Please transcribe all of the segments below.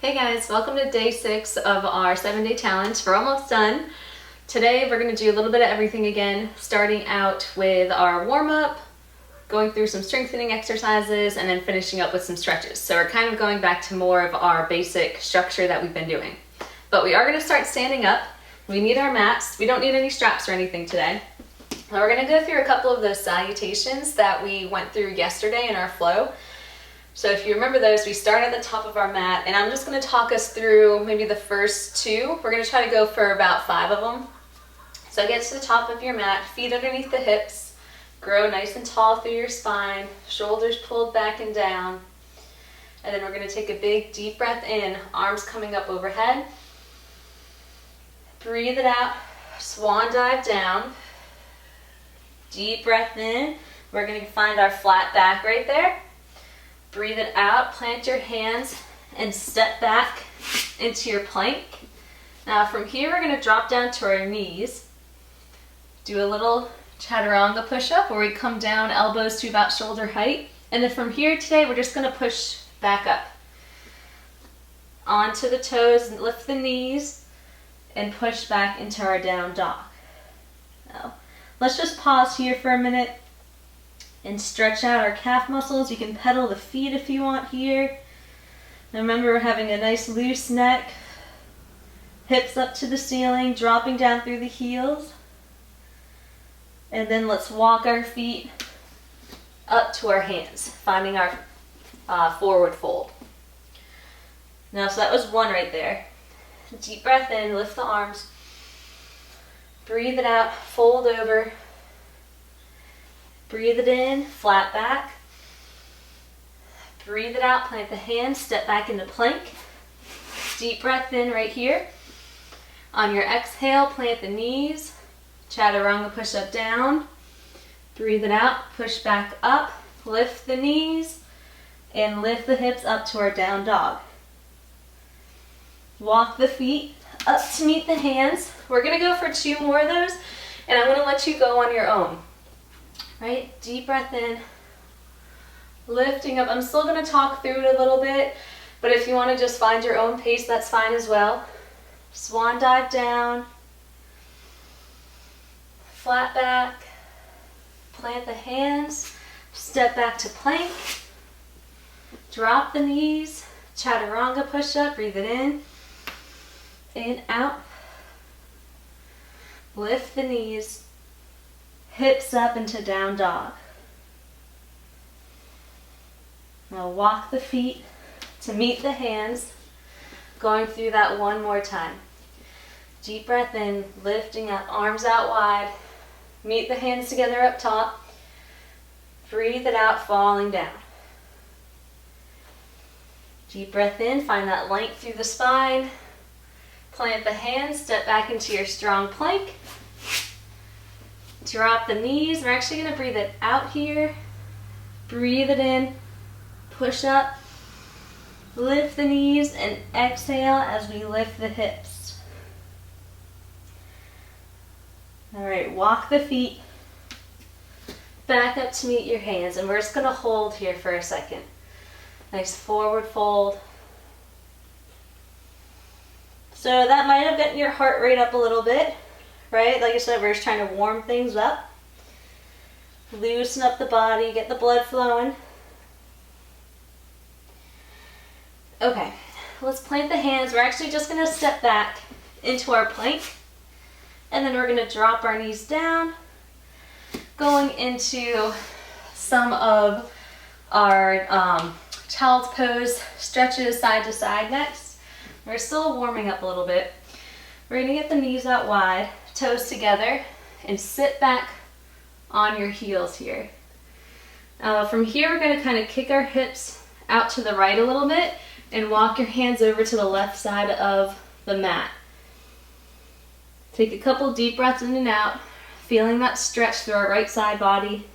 Hey guys, welcome to day 6 of our 7-day challenge. We're almost done. Today we're going to do a little bit of everything again, starting out with our warm-up, going through some strengthening exercises, and then finishing up with some stretches. So we're kind of going back to more of our basic structure that we've been doing. But we are going to start standing up. We need our mats. We don't need any straps or anything today. Now we're going to go through a couple of those salutations that we went through yesterday in our flow. So if you remember those, we start at the top of our mat, and I'm just going to talk us through maybe the first 2. We're going to try to go for about 5 of them. So get to the top of your mat, feet underneath the hips, grow nice and tall through your spine, shoulders pulled back and down. And then we're going to take a big deep breath in, arms coming up overhead. Breathe it out, swan dive down. Deep breath in. We're going to find our flat back right there. Breathe it out, plant your hands, and step back into your plank. Now from here, we're going to drop down to our knees. Do a little chaturanga push-up where we come down, elbows to about shoulder height. And then from here today, we're just going to push back up. Onto the toes, and lift the knees, and push back into our down dog. Now, let's just pause here for a minute and stretch out our calf muscles. You can pedal the feet if you want here. Now remember, we're having a nice loose neck, hips up to the ceiling, dropping down through the heels. And then let's walk our feet up to our hands, finding our forward fold. Now, so that was 1 right there. Deep breath in, lift the arms. Breathe it out, fold over. Breathe it in, flat back. Breathe it out, plant the hands, step back into plank. Deep breath in right here. On your exhale, plant the knees. Chaturanga push up down. Breathe it out, push back up. Lift the knees and lift the hips up to our down dog. Walk the feet up to meet the hands. We're going to go for 2 more of those, and I'm going to let you go on your own. Right? Deep breath in, lifting up. I'm still going to talk through it a little bit, but if you want to just find your own pace, that's fine as well. Swan dive down, flat back, plant the hands, step back to plank, drop the knees, chaturanga push up, breathe it in, out, lift the knees, hips up into down dog. Now walk the feet to meet the hands, going through that 1 more time. Deep breath in, lifting up, arms out wide. Meet the hands together up top. Breathe it out, falling down. Deep breath in, find that length through the spine. Plant the hands, step back into your strong plank. Drop the knees. We're actually going to breathe it out here. Breathe it in. Push up. Lift the knees and exhale as we lift the hips. All right, walk the feet back up to meet your hands, and we're just going to hold here for a second. Nice forward fold. So that might have gotten your heart rate up a little bit. Right? Like I said, we're just trying to warm things up. Loosen up the body, get the blood flowing. Okay, let's plant the hands. We're actually just going to step back into our plank. And then we're going to drop our knees down, going into some of our child's pose stretches side to side next. We're still warming up a little bit. We're going to get the knees out wide, toes together, and sit back on your heels here. From here, we're going to kind of kick our hips out to the right a little bit and walk your hands over to the left side of the mat. Take a couple deep breaths in and out, feeling that stretch through our right side body.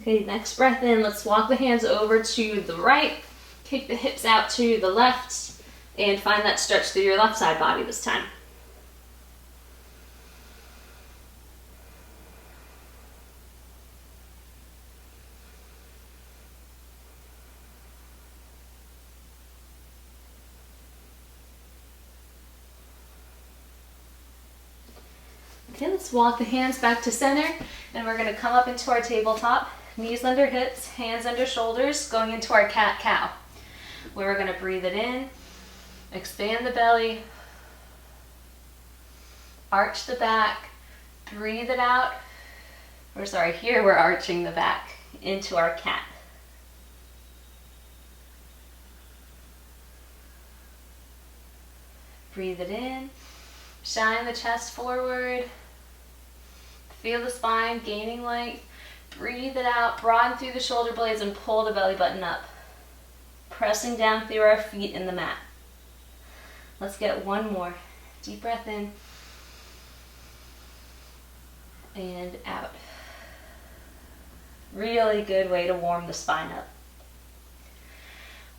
Okay, next breath in, let's walk the hands over to the right, kick the hips out to the left, and find that stretch through your left side body this time. Okay, let's walk the hands back to center, and we're gonna come up into our tabletop, knees under hips, hands under shoulders, going into our cat-cow, where we're gonna breathe it in, expand the belly, arch the back, breathe it out. Here we're arching the back into our cat. Breathe it in, shine the chest forward, feel the spine gaining length, breathe it out, broaden through the shoulder blades and pull the belly button up, pressing down through our feet in the mat. Let's get one more. Deep breath in and out. Really good way to warm the spine up.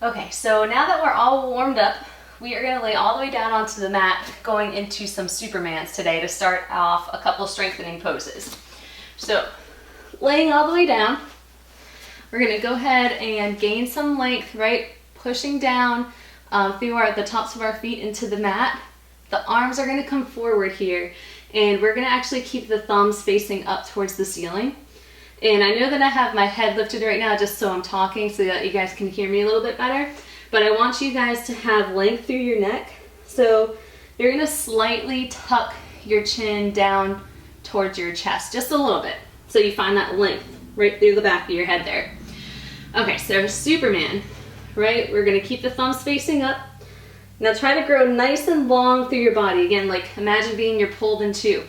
Okay, so now that we're all warmed up, we are gonna lay all the way down onto the mat, going into some Supermans today to start off a couple strengthening poses. So, laying all the way down, we're gonna go ahead and gain some length, right? Pushing down through the tops of our feet into the mat. The arms are gonna come forward here, and we're gonna actually keep the thumbs facing up towards the ceiling. And I know that I have my head lifted right now just so I'm talking so that you guys can hear me a little bit better. But I want you guys to have length through your neck. So you're gonna slightly tuck your chin down towards your chest, just a little bit. So you find that length right through the back of your head there. Okay, so Superman, right? We're gonna keep the thumbs facing up. Now try to grow nice and long through your body. Again, like imagine you're pulled in two.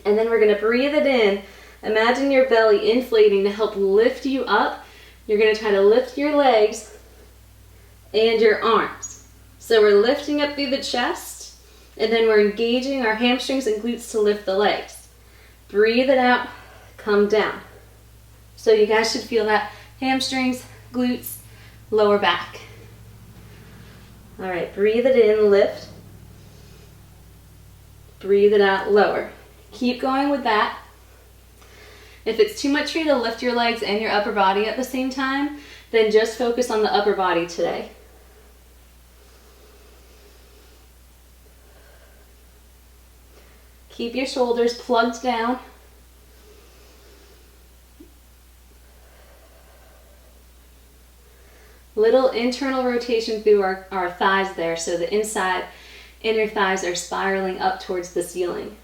And then we're gonna breathe it in. Imagine your belly inflating to help lift you up. You're gonna try to lift your legs and your arms. So we're lifting up through the chest, and then we're engaging our hamstrings and glutes to lift the legs. Breathe it out, come down. So you guys should feel that hamstrings, glutes, lower back. All right, breathe it in, lift. Breathe it out, lower. Keep going with that. If it's too much for you to lift your legs and your upper body at the same time, then just focus on the upper body today. Keep your shoulders plugged down. Little internal rotation through our thighs there, so the inner thighs are spiraling up towards the ceiling.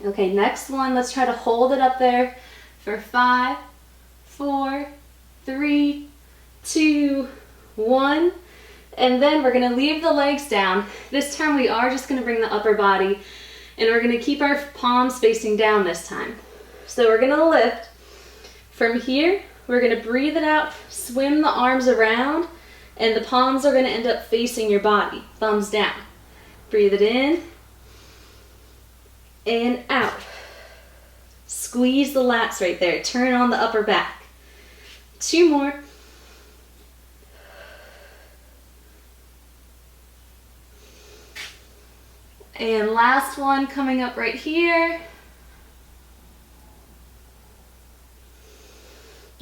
Okay, next one, let's try to hold it up there for 5, 4, 3, 2, 1. And then we're gonna leave the legs down. This time we are just gonna bring the upper body, and we're gonna keep our palms facing down this time. So we're gonna lift. From here, we're gonna breathe it out, swim the arms around, and the palms are gonna end up facing your body, thumbs down. Breathe it in and out. Squeeze the lats right there. Turn on the upper back. 2 more. And last one coming up right here.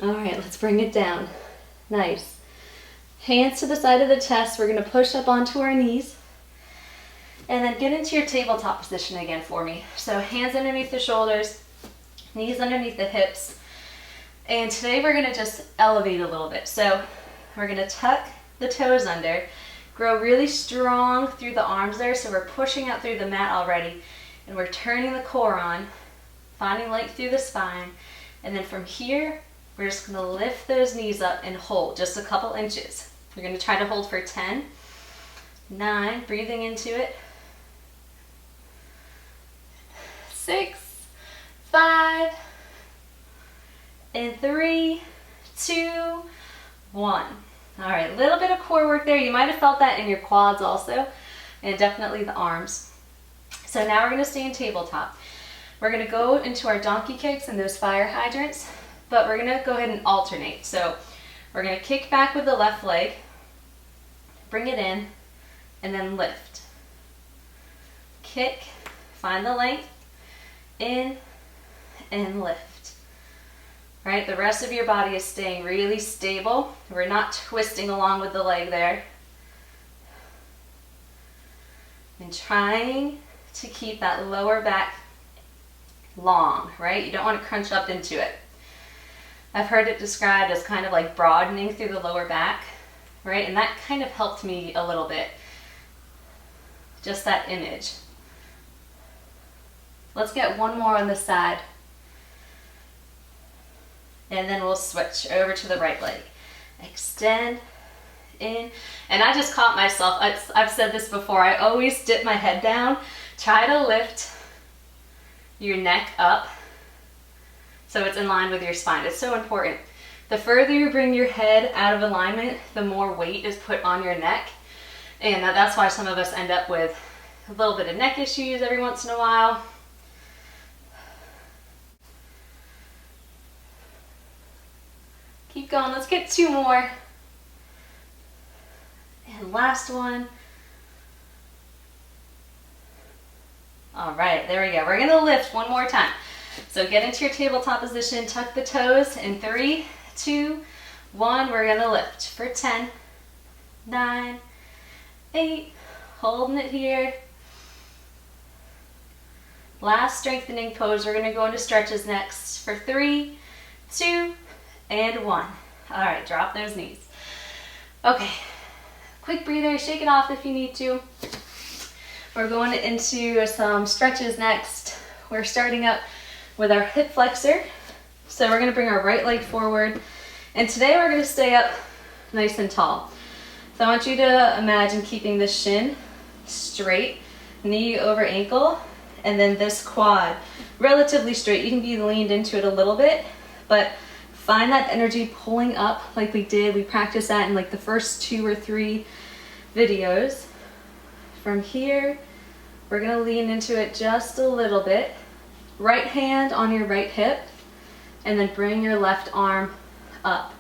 All right, let's bring it down. Nice. Hands to the side of the chest. We're gonna push up onto our knees. And then get into your tabletop position again for me. So hands underneath the shoulders, knees underneath the hips. And today we're gonna just elevate a little bit. So we're gonna tuck the toes under, grow really strong through the arms there. So we're pushing out through the mat already, and we're turning the core on, finding length through the spine. And then from here, we're just gonna lift those knees up and hold just a couple inches. We're gonna try to hold for 10, 9, breathing into it, 6, 5, and 3, 2, 1. All right, a little bit of core work there. You might have felt that in your quads also, and definitely the arms. So now we're gonna stay in tabletop. We're gonna go into our donkey kicks and those fire hydrants, but we're gonna go ahead and alternate. So we're gonna kick back with the left leg, bring it in, and then lift. Kick, find the length, in, and lift. Right, the rest of your body is staying really stable. We're not twisting along with the leg there. And trying to keep that lower back long, right? You don't want to crunch up into it. I've heard it described as kind of like broadening through the lower back, right? And that kind of helped me a little bit. Just that image. Let's get one more on this side. And then we'll switch over to the right leg. Extend in. And I just caught myself. I've said this before. I always dip my head down. Try to lift your neck up so it's in line with your spine. It's so important. The further you bring your head out of alignment, the more weight is put on your neck. And that's why some of us end up with a little bit of neck issues every once in a while. Keep going. Let's get two more. And last one. All right, there we go. We're gonna lift one more time. So get into your tabletop position, tuck the toes in 3, 2, 1. We're gonna lift for 10, 9, 8, holding it here. Last strengthening pose. We're gonna go into stretches next for 3, 2, and 1. All right, drop those knees. Okay, quick breather, shake it off if you need to. We're going into some stretches next. We're starting up with our hip flexor. So we're gonna bring our right leg forward. And today we're gonna stay up nice and tall. So I want you to imagine keeping the shin straight, knee over ankle, and then this quad relatively straight. You can be leaned into it a little bit, but find that energy pulling up like we did. We practiced that in like the first 2 or 3 videos. From here, we're gonna lean into it just a little bit. Right hand on your right hip, and then bring your left arm up.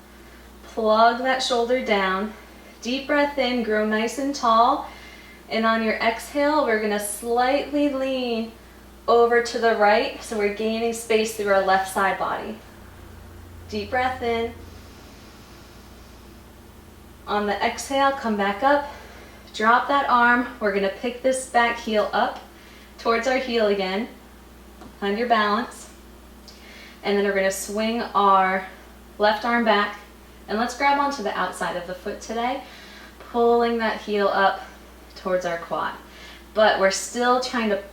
Plug that shoulder down. Deep breath in, grow nice and tall. And on your exhale, we're gonna slightly lean over to the right, so we're gaining space through our left side body. Deep breath in. On the exhale, come back up. Drop that arm. We're gonna pick this back heel up towards our heel again. Find your balance. And then we're gonna swing our left arm back. And let's grab onto the outside of the foot today, pulling that heel up towards our quad. But we're still trying to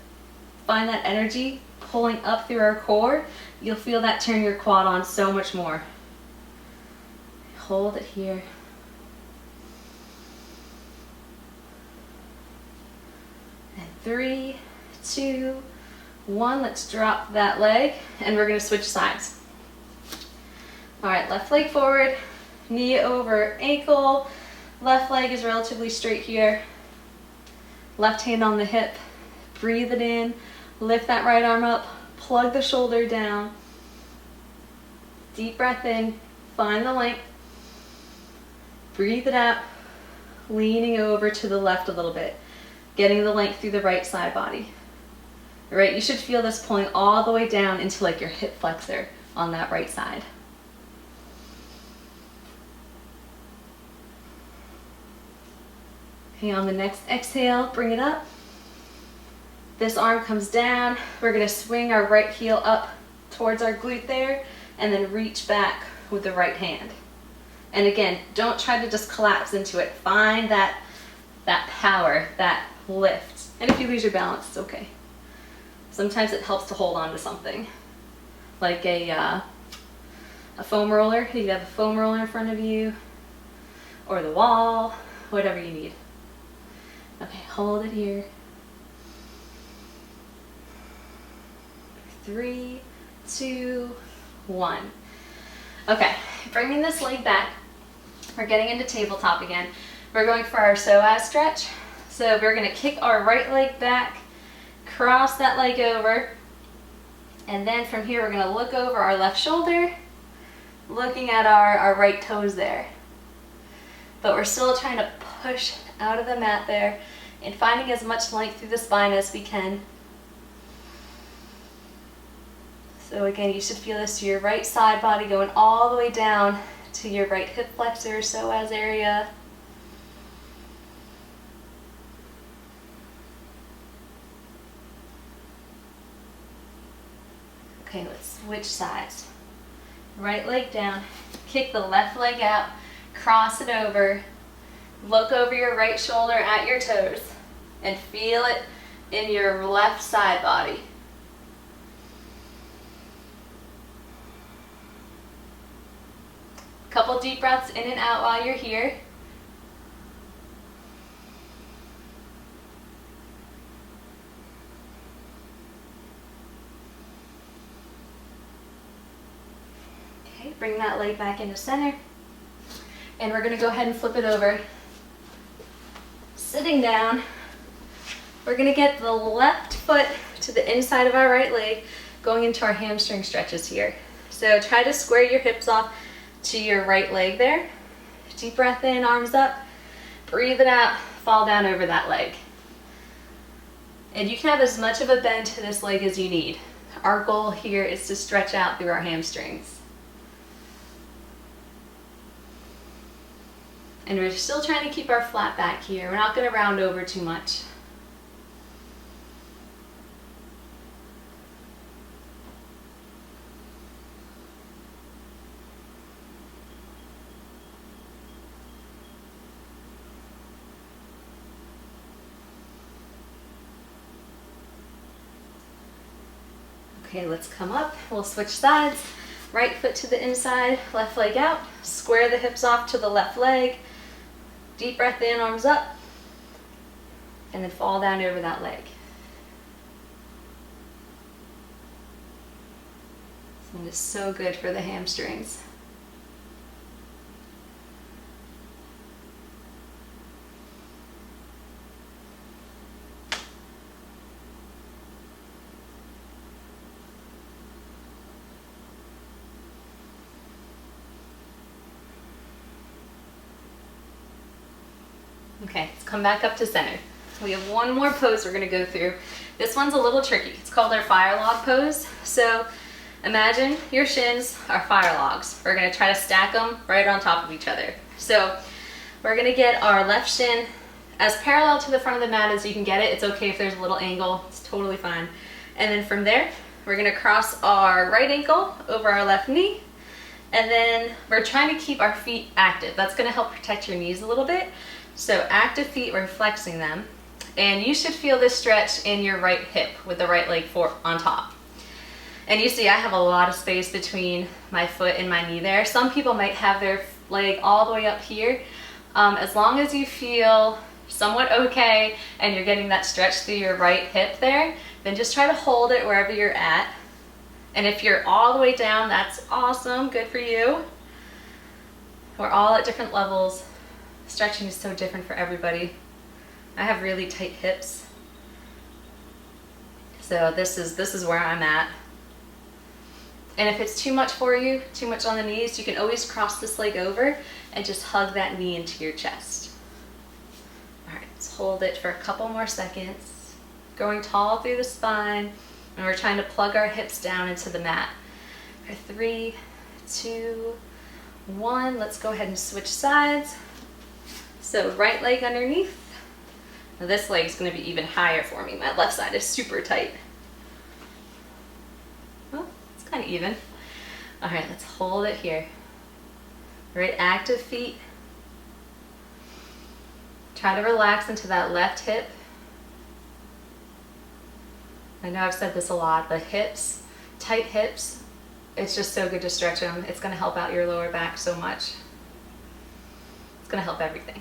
find that energy pulling up through our core. You'll feel that turn your quad on so much more. Hold it here. And 3, 2, 1. Let's drop that leg, and we're gonna switch sides. All right, left leg forward, knee over ankle. Left leg is relatively straight here. Left hand on the hip. Breathe it in. Lift that right arm up. Plug the shoulder down. Deep breath in. Find the length. Breathe it out. Leaning over to the left a little bit. Getting the length through the right side body. All right, you should feel this pulling all the way down into like your hip flexor on that right side. Okay, on the next exhale, bring it up. This arm comes down. We're gonna swing our right heel up towards our glute there, and then reach back with the right hand. And again, don't try to just collapse into it. Find that power, that lift. And if you lose your balance, it's okay. Sometimes it helps to hold on to something, like a foam roller. You have a foam roller in front of you, or the wall, whatever you need. Okay, hold it here. 3, 2, 1. Okay, bringing this leg back. We're getting into tabletop again. We're going for our psoas stretch. So we're gonna kick our right leg back, cross that leg over, and then from here we're gonna look over our left shoulder, looking at our right toes there. But we're still trying to push out of the mat there and finding as much length through the spine as we can. So again, you should feel this to your right side body going all the way down to your right hip flexor, psoas area. Okay, let's switch sides. Right leg down, kick the left leg out, cross it over, look over your right shoulder at your toes, and feel it in your left side body. Couple deep breaths in and out while you're here. Okay, bring that leg back into center. And we're gonna go ahead and flip it over. Sitting down, we're gonna get the left foot to the inside of our right leg, going into our hamstring stretches here. So try to square your hips off to your right leg there. Deep breath in, arms up, breathe it out, fall down over that leg. And you can have as much of a bend to this leg as you need. Our goal here is to stretch out through our hamstrings. And we're still trying to keep our flat back here. We're not going to round over too much. Okay, let's come up. We'll switch sides. Right foot to the inside, left leg out. Square the hips off to the left leg. Deep breath in, arms up. And then fall down over that leg. This one is so good for the hamstrings. Okay, let's come back up to center. We have one more pose we're gonna go through. This one's a little tricky. It's called our fire log pose. So imagine your shins are fire logs. We're gonna try to stack them right on top of each other. So we're gonna get our left shin as parallel to the front of the mat as you can get it. It's okay if there's a little angle, it's totally fine. And then from there, we're gonna cross our right ankle over our left knee. And then we're trying to keep our feet active. That's gonna help protect your knees a little bit. So active feet, we're flexing them. And you should feel this stretch in your right hip with the right leg on top. And you see I have a lot of space between my foot and my knee there. Some people might have their leg all the way up here. As long as you feel somewhat okay and you're getting that stretch through your right hip there, then just try to hold it wherever you're at. And if you're all the way down, that's awesome, good for you. We're all at different levels. Stretching is so different for everybody. I have really tight hips. So this is where I'm at. And if it's too much for you, too much on the knees, you can always cross this leg over and just hug that knee into your chest. All right, let's hold it for a couple more seconds. Going tall through the spine, and we're trying to plug our hips down into the mat. For 3, 2, 1, let's go ahead and switch sides. So right leg underneath. Now this leg is going to be even higher for me. My left side is super tight. Well, it's kind of even. All right, let's hold it here. Right, active feet. Try to relax into that left hip. I know I've said this a lot, but hips, tight hips, it's just so good to stretch them. It's going to help out your lower back so much. It's going to help everything.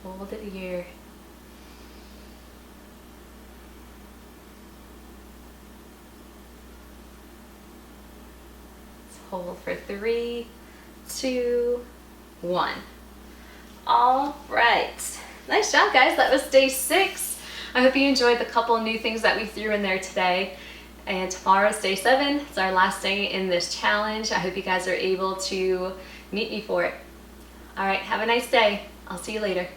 Hold it here. Let's hold for 3, 2, 1. All right. Nice job, guys. That was day 6. I hope you enjoyed the couple new things that we threw in there today. And tomorrow's day 7. It's our last day in this challenge. I hope you guys are able to meet me for it. All right. Have a nice day. I'll see you later.